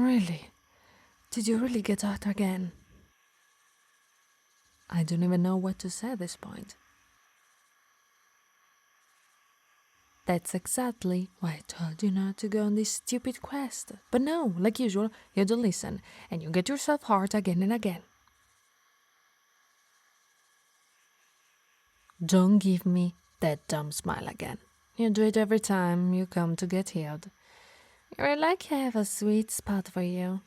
Really? Did you really get out again? I don't even know what to say at this point. That's exactly why I told you not to go on this stupid quest. But no, like usual, you don't listen, and you get yourself hurt again and again. Don't give me that dumb smile again. You do it every time you come to get healed. You're like I have a sweet spot for you.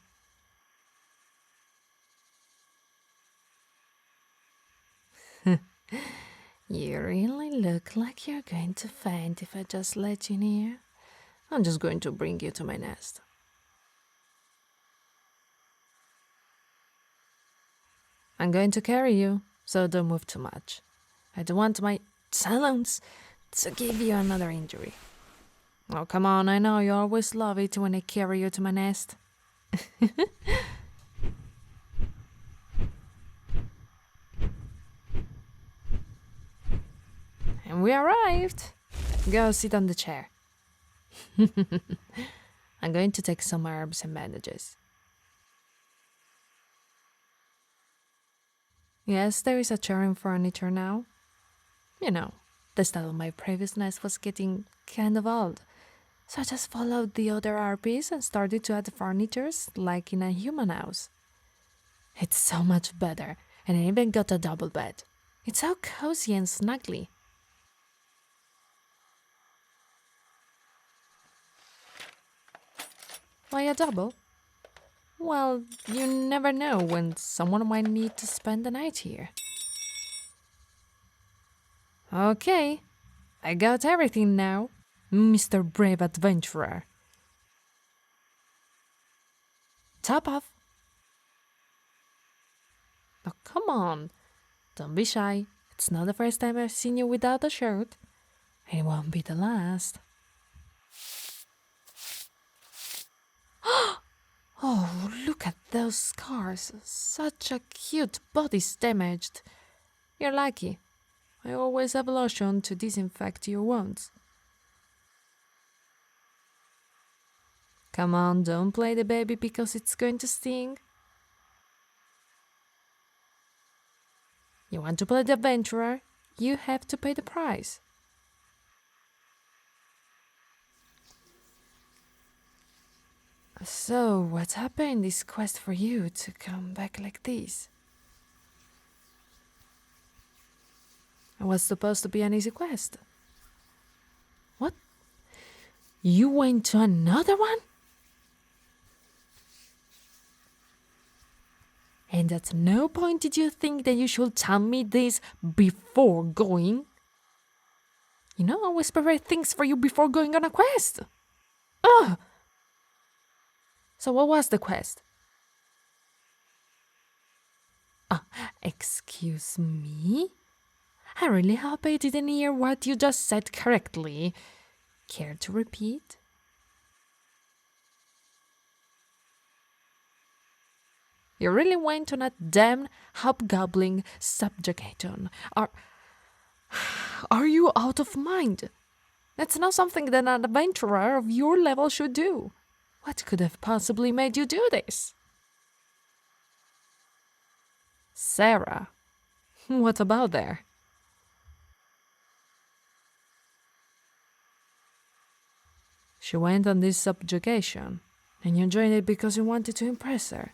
You really look like you're going to faint if I just let you near. I'm just going to bring you to my nest. I'm going to carry you, so don't move too much. I don't want my talons to give you another injury. Oh, come on, I know you always love it when I carry you to my nest. And we arrived. Go sit on the chair. I'm going to take some herbs and bandages. Yes, there is a chair and furniture now. You know, the style of my previous nest was getting kind of old. So I just followed the other RPs and started to add furnitures like in a human house. It's so much better, and I even got a double bed. It's so cozy and snuggly. Why a double? Well, you never know when someone might need to spend the night here. Okay, I got everything now, Mr. Brave Adventurer. Top off. Oh, come on. Don't be shy. It's not the first time I've seen you without a shirt. And it won't be the last. Oh, look at those scars. Such a cute body's damaged. You're lucky. I always have lotion to disinfect your wounds. Come on, don't play the baby because it's going to sting. You want to play the adventurer? You have to pay the price. So, what happened in this quest for you to come back like this? It was supposed to be an easy quest. What? You went to another one? And at no point did you think that you should tell me this before going? You know, I always prepare things for you before going on a quest. Ugh! So what was the quest? Excuse me? I really hope I didn't hear what you just said correctly. Care to repeat? You really went on a damn hobgoblin subjugation. Are you out of mind? That's not something that an adventurer of your level should do. What could have possibly made you do this? Sarah, what about there? She went on this subjugation, and you joined it because you wanted to impress her.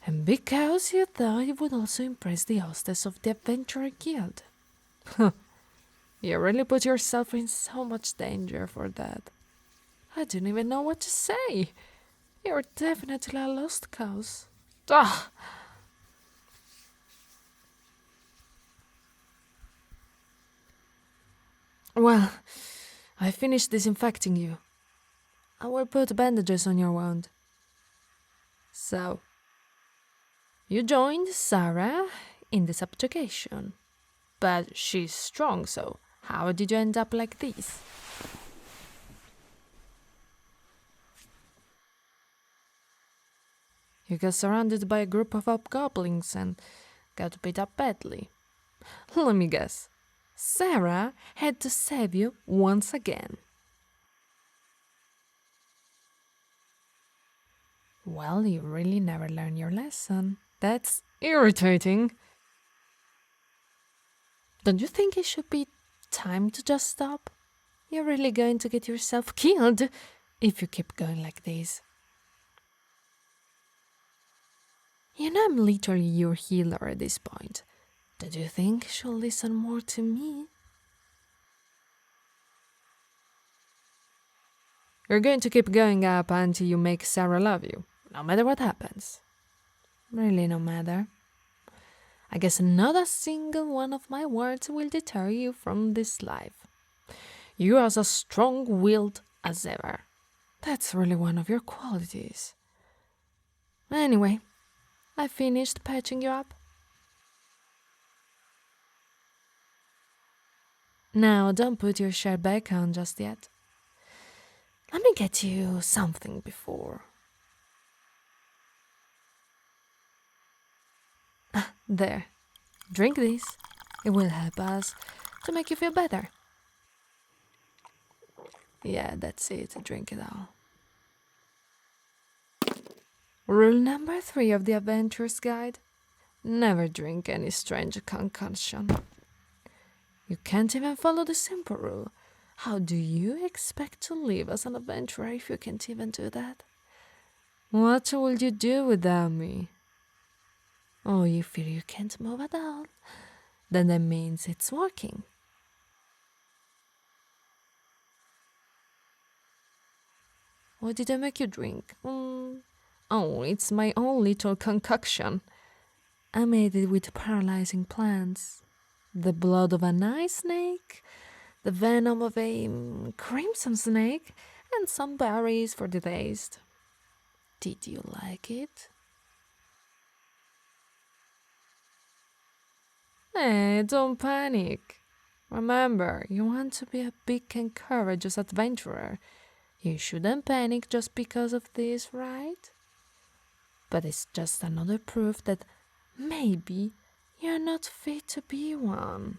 And because you thought it would also impress the hostess of the Adventurer Guild. You really put yourself in so much danger for that. I don't even know what to say. You're definitely a lost cause. Ah! Well, I finished disinfecting you. I will put bandages on your wound. So, you joined Sarah in the subjugation. But she's strong, so how did you end up like this? You got surrounded by a group of hobgoblins and got beat up badly. Let me guess. Sarah had to save you once again. Well, you really never learn your lesson. That's irritating. Don't you think it should be time to just stop? You're really going to get yourself killed if you keep going like this. You know I'm literally your healer at this point. Don't you think she'll listen more to me? You're going to keep going up until you make Sarah love you, no matter what happens. Really, no matter. I guess not a single one of my words will deter you from this life. You're as strong-willed as ever. That's really one of your qualities. Anyway, I finished patching you up. Now, don't put your shirt back on just yet. Let me get you something before. There. Drink this. It will help us to make you feel better. Yeah, that's it. Drink it all. Rule number 3 of the Adventurer's Guide. Never drink any strange concoction. You can't even follow the simple rule. How do you expect to live as an adventurer if you can't even do that? What will you do without me? Oh, you feel you can't move at all? Then that means it's working. What did I make you drink? Oh, it's my own little concoction. I made it with paralyzing plants. The blood of an ice snake, the venom of a crimson snake, and some berries for the taste. Did you like it? Hey, don't panic. Remember, you want to be a big and courageous adventurer. You shouldn't panic just because of this, right? But it's just another proof that maybe you're not fit to be one.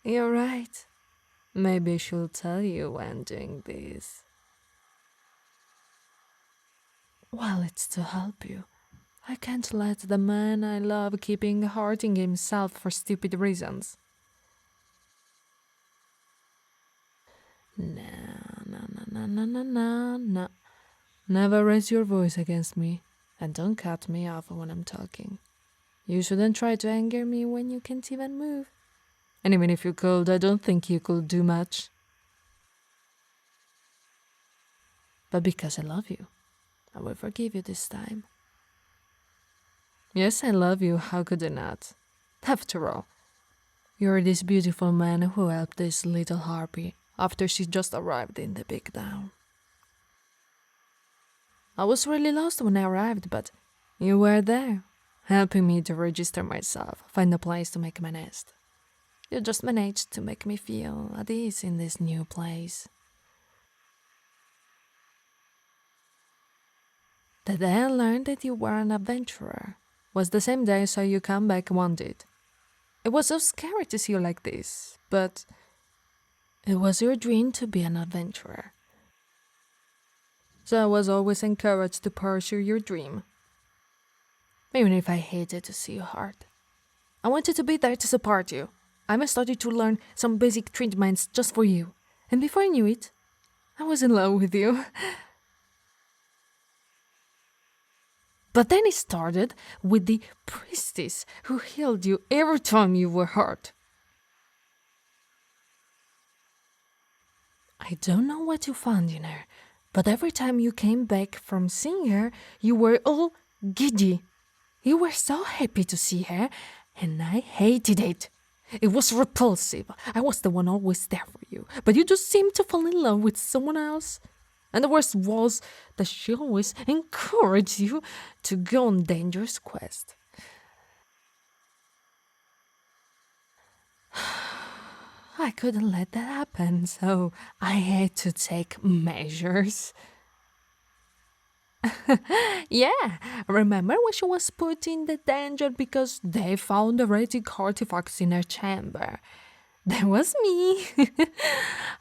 You're right. Maybe she'll tell you when doing this. Well, it's to help you. I can't let the man I love keeping hurting himself for stupid reasons. No. Never raise your voice against me, and don't cut me off when I'm talking. You shouldn't try to anger me when you can't even move. And even if you could, I don't think you could do much. But because I love you, I will forgive you this time. Yes, I love you, how could I not? After all, you're this beautiful man who helped this little harpy after she just arrived in the big town. I was really lost when I arrived, but you were there, helping me to register myself, find a place to make my nest. You just managed to make me feel at ease in this new place. The day I learned that you were an adventurer was the same day I saw you come back wounded. It was so scary to see you like this, but it was your dream to be an adventurer. So I was always encouraged to pursue your dream, even if I hated to see you hurt. I wanted to be there to support you. I even started to learn some basic treatments just for you, and before I knew it, I was in love with you. But then it started with the priestess who healed you every time you were hurt. I don't know what you found in her, but every time you came back from seeing her, you were all giddy. You were so happy to see her, and I hated it. It was repulsive. I was the one always there for you, but you just seemed to fall in love with someone else. And the worst was that she always encouraged you to go on dangerous quests. I couldn't let that happen, so I had to take measures. Yeah, remember when she was put in the danger because they found heretic artifacts in her chamber? That was me.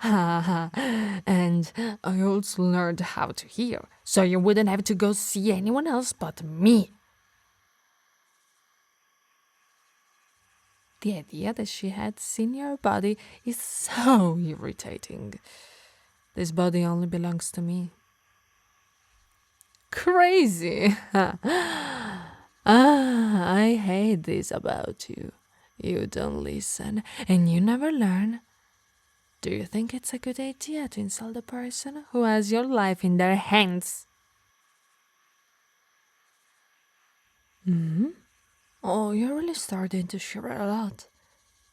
And I also learned how to hear, so you wouldn't have to go see anyone else but me. The idea that she had seen your body is so irritating. This body only belongs to me. Crazy. I hate this about you. You don't listen and you never learn. Do you think it's a good idea to insult a person who has your life in their hands? Hmm? Oh, you're really starting to shiver a lot.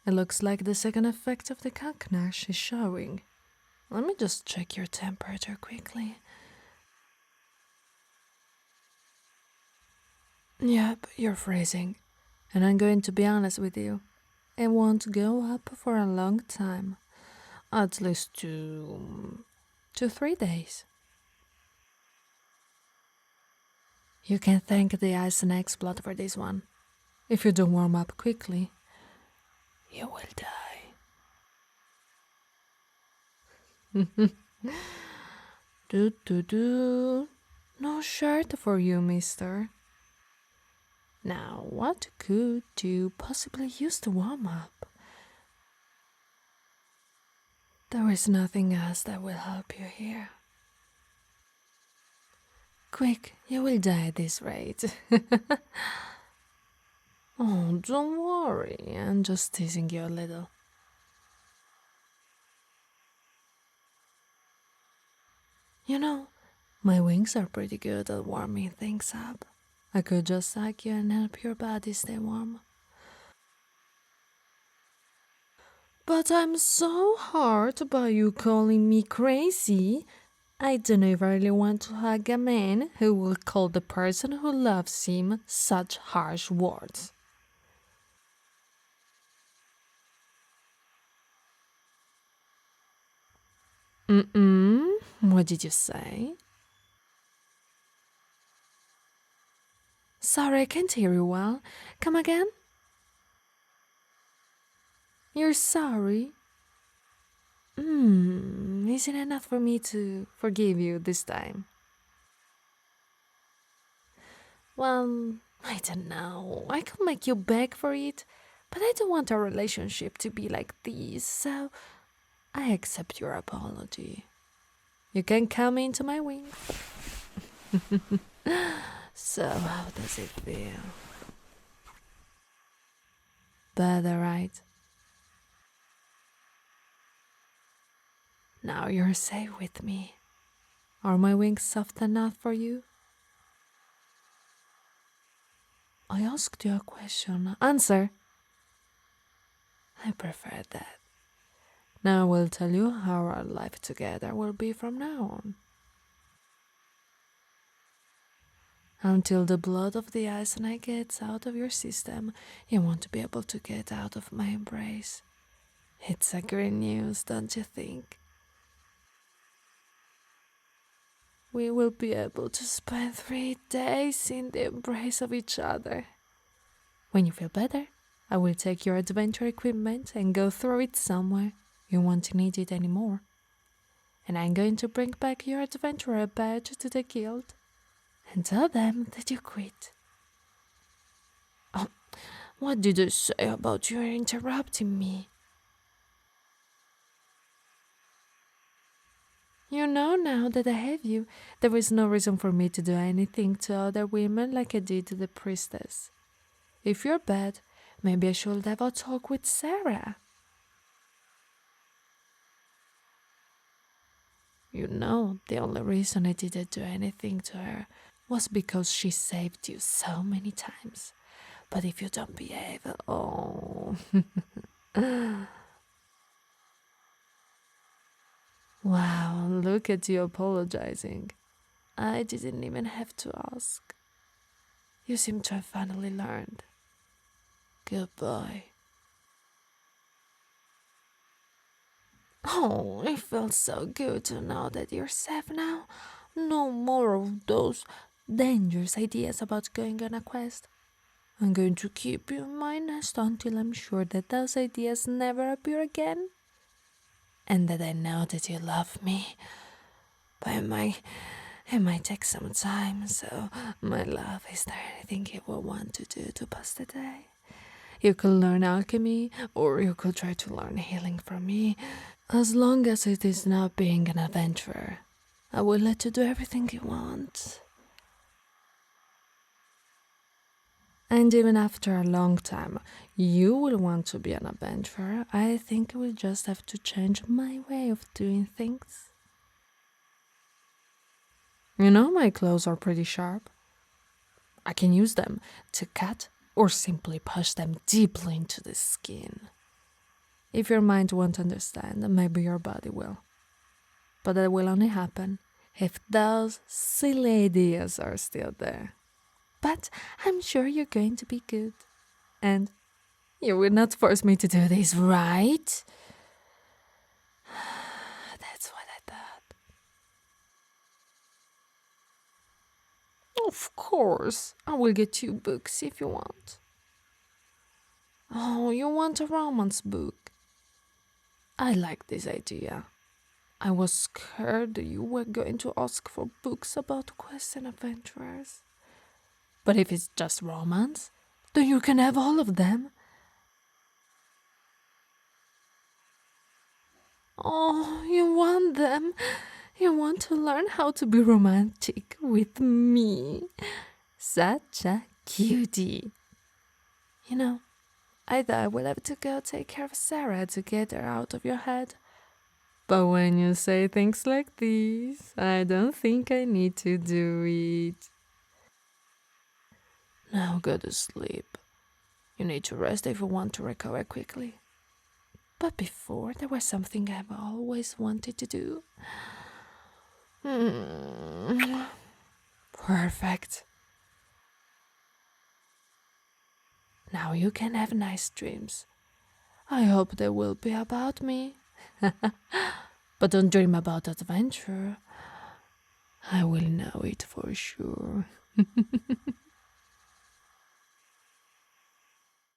It looks like the second effect of the cocknash is showing. Let me just check your temperature quickly. Yep, you're freezing. And I'm going to be honest with you. It won't go up for a long time. At least 3 days. You can thank the ice and explode for this one. If you don't warm up quickly, you will die. Do do do. No shirt for you, mister. Now, what could you possibly use to warm up? There is nothing else that will help you here. Quick, you will die at this rate. Oh, don't worry, I'm just teasing you a little. You know, my wings are pretty good at warming things up. I could just hug you and help your body stay warm. But I'm so hurt by you calling me crazy. I don't know if I really want to hug a man who will call the person who loves him such harsh words. What did you say? Sorry, I can't hear you well. Come again? You're sorry? Isn't enough for me to forgive you this time? Well, I don't know. I could make you beg for it, but I don't want our relationship to be like this, so I accept your apology. You can come into my wing. So, how does it feel? Better, right? Now you're safe with me. Are my wings soft enough for you? I asked you a question. Answer. I prefer that. Now I will tell you how our life together will be from now on. Until the blood of the ice and I gets out of your system, you won't be able to get out of my embrace. It's a great news, don't you think? We will be able to spend 3 days in the embrace of each other. When you feel better, I will take your adventure equipment and go throw it somewhere. You won't need it anymore. And I'm going to bring back your adventurer badge to the guild and tell them that you quit. Oh, what did I say about you interrupting me? You know now that I have you, there is no reason for me to do anything to other women like I did to the priestess. If you're bad, maybe I should have a talk with Sarah. You know, the only reason I didn't do anything to her was because she saved you so many times. But if you don't behave, oh. Wow, look at you apologizing. I didn't even have to ask. You seem to have finally learned. Good boy. Oh, it feels so good to know that you're safe now. No more of those dangerous ideas about going on a quest. I'm going to keep you in my nest until I'm sure that those ideas never appear again. And that I know that you love me. But it might take some time, so my love, is there anything you will want to do to pass the day? You could learn alchemy, or you could try to learn healing from me. As long as it is not being an adventurer, I will let you do everything you want. And even after a long time, you will want to be an adventurer. I think I will just have to change my way of doing things. You know, my claws are pretty sharp. I can use them to cut or simply push them deeply into the skin. If your mind won't understand, maybe your body will. But that will only happen if those silly ideas are still there. But I'm sure you're going to be good. And you will not force me to do this, right? That's what I thought. Of course, I will get you books if you want. Oh, you want a romance book? I like this idea. I was scared you were going to ask for books about quests and adventurers. But if it's just romance, then you can have all of them. Oh, you want them? You want to learn how to be romantic with me? Such a cutie. You know, I thought I would have to go take care of Sarah to get her out of your head. But when you say things like these, I don't think I need to do it. Now go to sleep. You need to rest if you want to recover quickly. But before, there was something I've always wanted to do. Perfect. Now you can have nice dreams. I hope they will be about me. But don't dream about adventure. I will know it for sure.